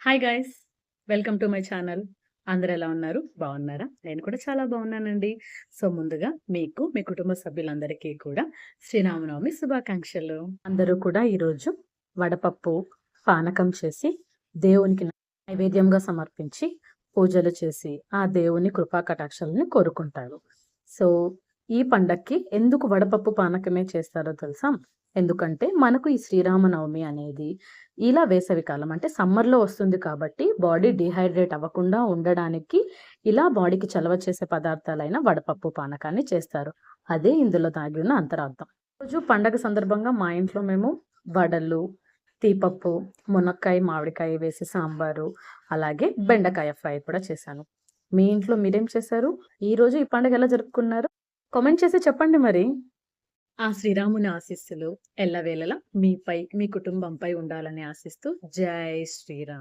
Hi guys! Welcome to my channel. అందరూ ఎలా ఉన్నారు? బాగున్నారా? నేను కూడా చాలా బాగున్నానండి. సో, ముందుగా మీకు, మీ కుటుంబ సభ్యులందరికీ కూడా శ్రీరామనవమి శుభాకాంక్షలు. అందరూ కూడా ఈరోజు వడపప్పు, పానకం చేసి దేవునికి నైవేద్యంగా సమర్పించి పూజలు చేసి ఆ దేవుని కృపా కటాక్షాలను కోరుకుంటారు. సో, ఈ పండక్కి ఎందుకు వడపప్పు పానకమే చేస్తారో తెలుసా? ఎందుకంటే మనకు ఈ శ్రీరామనవమి అనేది ఇలా వేసవికాలం అంటే సమ్మర్‌లో వస్తుంది కాబట్టి బాడీ డీహైడ్రేట్ అవ్వకుండా ఉండడానికి ఇలా బాడీకి చలవ చేసే పదార్థాలైన వడపప్పు పానకాన్ని చేస్తారు. అదే ఇందులో దాగి ఉన్న అంతరార్థం. రోజు పండగ సందర్భంగా మా ఇంట్లో మేము వడలు, తీపప్పు, మునక్కాయ, మామిడికాయ వేసి సాంబారు, అలాగే బెండకాయ ఫ్రై కూడా చేశాను. మీ ఇంట్లో మీరేం చేశారు? ఈరోజు ఈ పండుగ ఎలా జరుపుకున్నారు? కామెంట్ చేసి చెప్పండి మరి. ఆ శ్రీరాముని ఆశీస్సులు ఎల్లవేళలా మీపై, మీ కుటుంబంపై ఉండాలని ఆశిస్తూ జై శ్రీరామ్.